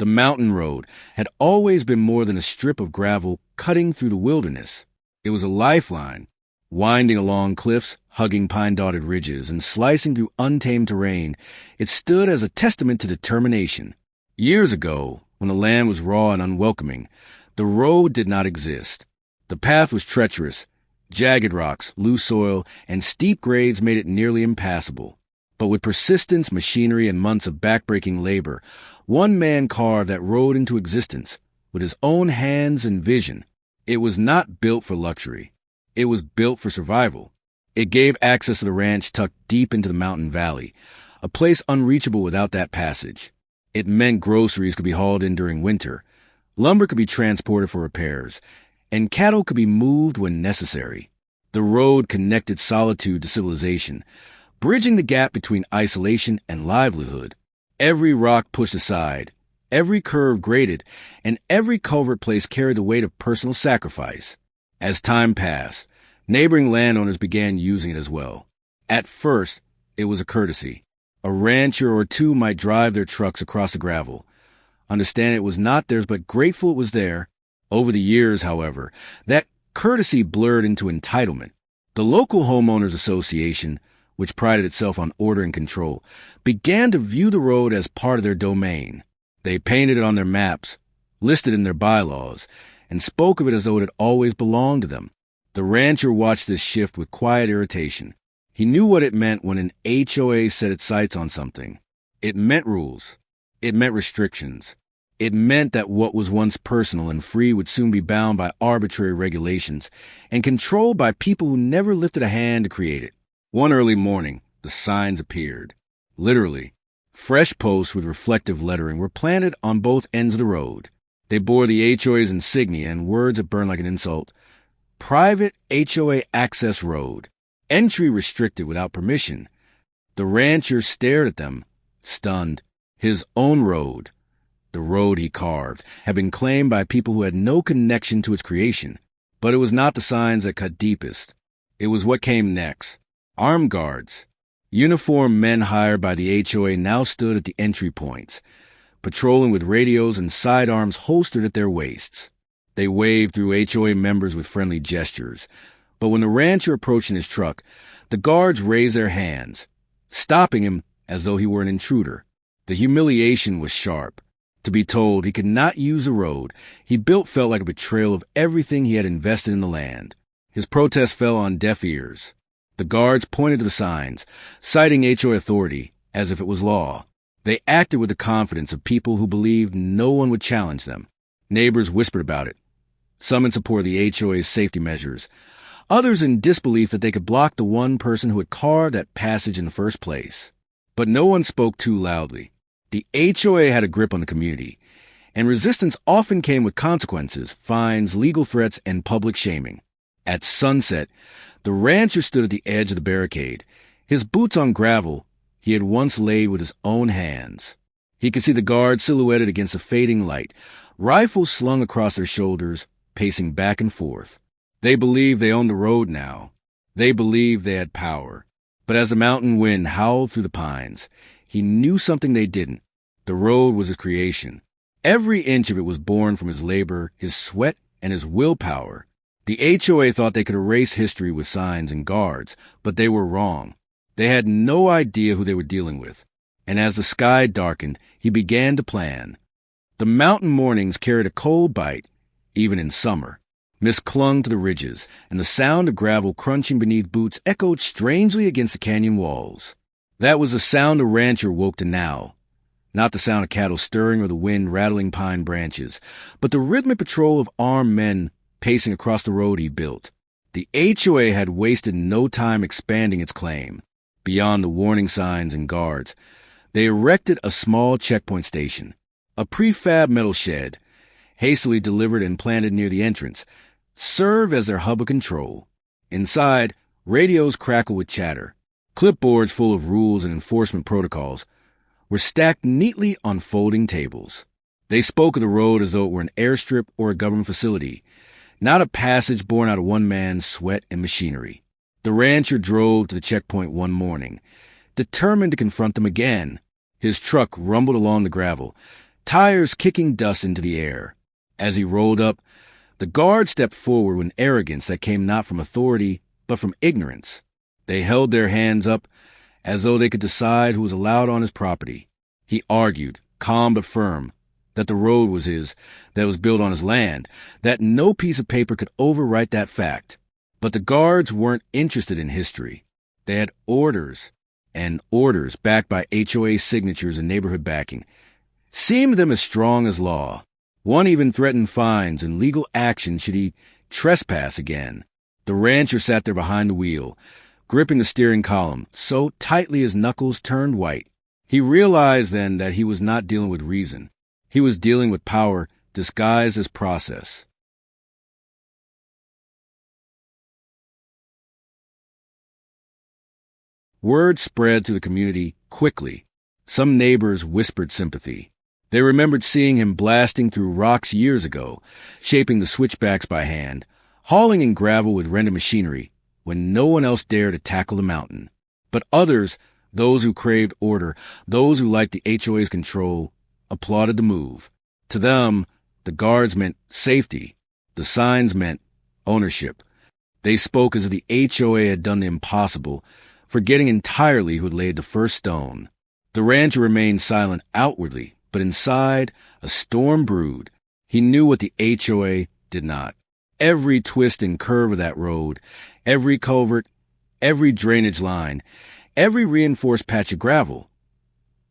The mountain road had always been more than a strip of gravel cutting through the wilderness. It was a lifeline, winding along cliffs, hugging pine-dotted ridges, and slicing through untamed terrain. It stood as a testament to determination. Years ago, when the land was raw and unwelcoming, the road did not exist. The path was treacherous. Jagged rocks, loose soil, and steep grades made it nearly impassable. But with persistence, machinery, and months of backbreaking labor, one man carved that road into existence with his own hands and vision. It was not built for luxury. It was built for survival. It gave access to the ranch tucked deep into the mountain valley, a place unreachable without that passage. It meant groceries could be hauled in during winter, lumber could be transported for repairs, and cattle could be moved when necessary. The road connected solitude to civilization, bridging the gap between isolation and livelihood. Every rock pushed aside, every curve graded, and every culvert place carried the weight of personal sacrifice. As time passed, neighboring landowners began using it as well. At first, it was a courtesy. A rancher or two might drive their trucks across the gravel, understand it was not theirs but grateful it was there. Over the years, however, that courtesy blurred into entitlement. The local homeowners association, which prided itself on order and control, began to view the road as part of their domain. They painted it on their maps, listed it in their bylaws, and spoke of it as though it had always belonged to them. The rancher watched this shift with quiet irritation. He knew what it meant when an HOA set its sights on something. It meant rules. It meant restrictions. It meant that what was once personal and free would soon be bound by arbitrary regulations and controlled by people who never lifted a hand to create it. One early morning, the signs appeared. Literally, fresh posts with reflective lettering were planted on both ends of the road. They bore the HOA's insignia and words that burned like an insult. Private HOA access road. Entry restricted without permission. The rancher stared at them, stunned. His own road, the road he carved, had been claimed by people who had no connection to its creation. But it was not the signs that cut deepest. It was what came next. Armed guards. Uniformed men hired by the HOA now stood at the entry points, patrolling with radios and sidearms holstered at their waists. They waved through HOA members with friendly gestures. But when the rancher approached in his truck, the guards raised their hands, stopping him as though he were an intruder. The humiliation was sharp. To be told he could not use the road he built felt like a betrayal of everything he had invested in the land. His protest fell on deaf ears. The guards pointed to the signs, citing HOA authority as if it was law. They acted with the confidence of people who believed no one would challenge them. Neighbors whispered about it, some in support of the HOA's safety measures, others in disbelief that they could block the one person who had carved that passage in the first place. But no one spoke too loudly. The HOA had a grip on the community, and resistance often came with consequences, fines, legal threats, and public shaming. At sunset, the rancher stood at the edge of the barricade, his boots on gravel he had once laid with his own hands. He could see the guards silhouetted against the fading light, rifles slung across their shoulders, pacing back and forth. They believed they owned the road now. They believed they had power. But as the mountain wind howled through the pines, he knew something they didn't. The road was his creation. Every inch of it was born from his labor, his sweat, and his willpower. The HOA thought they could erase history with signs and guards, but they were wrong. They had no idea who they were dealing with. And as the sky darkened, he began to plan. The mountain mornings carried a cold bite, even in summer. Mist clung to the ridges, and the sound of gravel crunching beneath boots echoed strangely against the canyon walls. That was the sound the rancher woke to now. Not the sound of cattle stirring or the wind rattling pine branches, but the rhythmic patrol of armed men pacing across the road he built. The HOA had wasted no time expanding its claim. Beyond the warning signs and guards, they erected a small checkpoint station, a prefab metal shed, hastily delivered and planted near the entrance, served as their hub of control. Inside, radios crackled with chatter. Clipboards full of rules and enforcement protocols were stacked neatly on folding tables. They spoke of the road as though it were an airstrip or a government facility, not a passage born out of one man's sweat and machinery. The rancher drove to the checkpoint one morning, determined to confront them again. His truck rumbled along the gravel, tires kicking dust into the air. As he rolled up, the guard stepped forward with an arrogance that came not from authority, but from ignorance. They held their hands up as though they could decide who was allowed on his property. He argued, calm but firm, that the road was his, that it was built on his land, that no piece of paper could overwrite that fact. But the guards weren't interested in history. They had orders, and orders backed by HOA signatures and neighborhood backing seemed to them as strong as law. One even threatened fines and legal action should he trespass again. The rancher sat there behind the wheel, gripping the steering column so tightly his knuckles turned white. He realized then that he was not dealing with reason. He was dealing with power disguised as process. Word spread through the community quickly. Some neighbors whispered sympathy. They remembered seeing him blasting through rocks years ago, shaping the switchbacks by hand, hauling in gravel with rented machinery when no one else dared to tackle the mountain. But others, those who craved order, those who liked the HOA's control, applauded the move. To them, the guards meant safety. The signs meant ownership. They spoke as if the HOA had done the impossible, forgetting entirely who had laid the first stone. The rancher remained silent outwardly, but inside, a storm brewed. He knew what the HOA did not. Every twist and curve of that road, every culvert, every drainage line, every reinforced patch of gravel,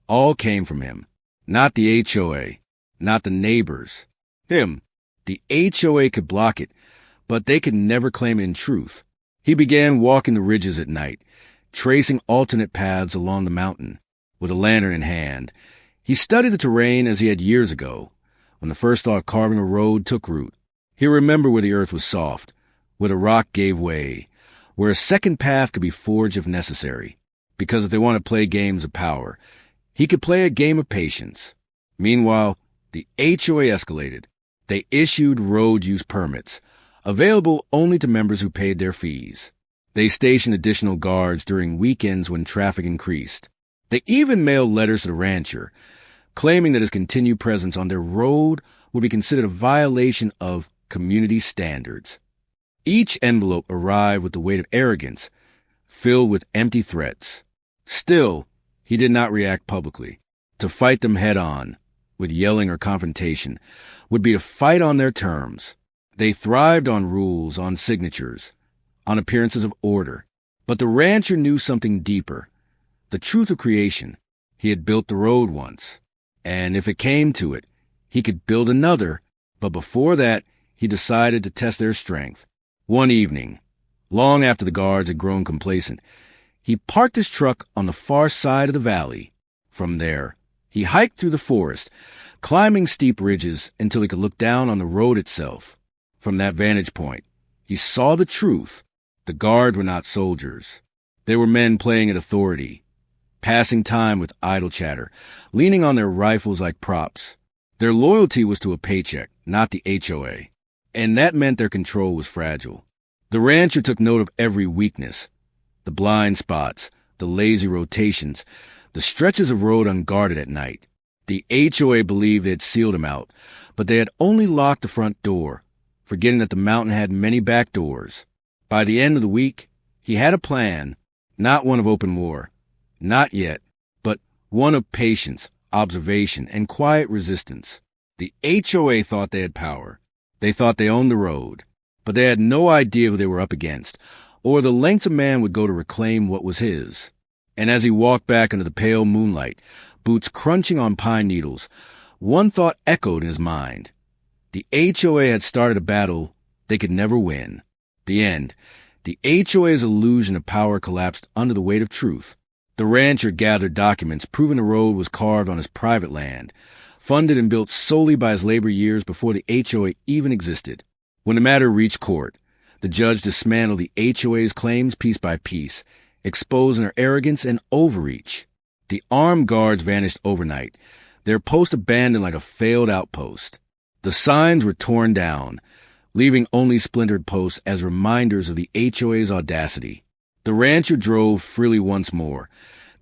all came from him. Not the HOA, not the neighbors. Him. The HOA could block it, but they could never claim it in truth. He began walking the ridges at night, tracing alternate paths along the mountain, with a lantern in hand. He studied the terrain as he had years ago, when the first thought of carving a road took root. He remembered where the earth was soft, where the rock gave way, where a second path could be forged if necessary. Because if they wanted to play games of power, he could play a game of patience. Meanwhile, the HOA escalated. They issued road use permits, available only to members who paid their fees. They stationed additional guards during weekends when traffic increased. They even mailed letters to the rancher, claiming that his continued presence on their road would be considered a violation of community standards. Each envelope arrived with the weight of arrogance, filled with empty threats. Still, he did not react publicly. To fight them head-on, with yelling or confrontation, would be to fight on their terms. They thrived on rules, on signatures, on appearances of order. But the rancher knew something deeper, the truth of creation. He had built the road once, and if it came to it, he could build another, but before that, he decided to test their strength. One evening, long after the guards had grown complacent, he parked his truck on the far side of the valley. From there, he hiked through the forest, climbing steep ridges until he could look down on the road itself. From that vantage point, he saw the truth. The guards were not soldiers. They were men playing at authority, passing time with idle chatter, leaning on their rifles like props. Their loyalty was to a paycheck, not the HOA, and that meant their control was fragile. The rancher took note of every weakness, the blind spots, the lazy rotations, the stretches of road unguarded at night. The HOA believed they had sealed him out, but they had only locked the front door, forgetting that the mountain had many back doors. By the end of the week, he had a plan, not one of open war, not yet, but one of patience, observation, and quiet resistance. The HOA thought they had power. They thought they owned the road, but they had no idea who they were up against, or the lengths a man would go to reclaim what was his. And as he walked back into the pale moonlight, boots crunching on pine needles, one thought echoed in his mind. The HOA had started a battle they could never win. The end. The HOA's illusion of power collapsed under the weight of truth. The rancher gathered documents proving the road was carved on his private land, funded and built solely by his labor years before the HOA even existed. When the matter reached court, the judge dismantled the HOA's claims piece by piece, exposing their arrogance and overreach. The armed guards vanished overnight, their post abandoned like a failed outpost. The signs were torn down, leaving only splintered posts as reminders of the HOA's audacity. The rancher drove freely once more,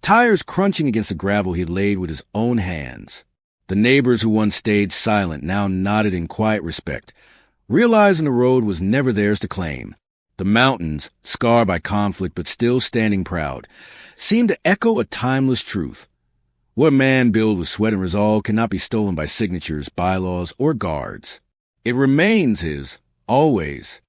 tires crunching against the gravel he had laid with his own hands. The neighbors who once stayed silent now nodded in quiet respect, realizing the road was never theirs to claim. The mountains, scarred by conflict but still standing proud, seemed to echo a timeless truth. What man built with sweat and resolve cannot be stolen by signatures, bylaws, or guards. It remains his, always,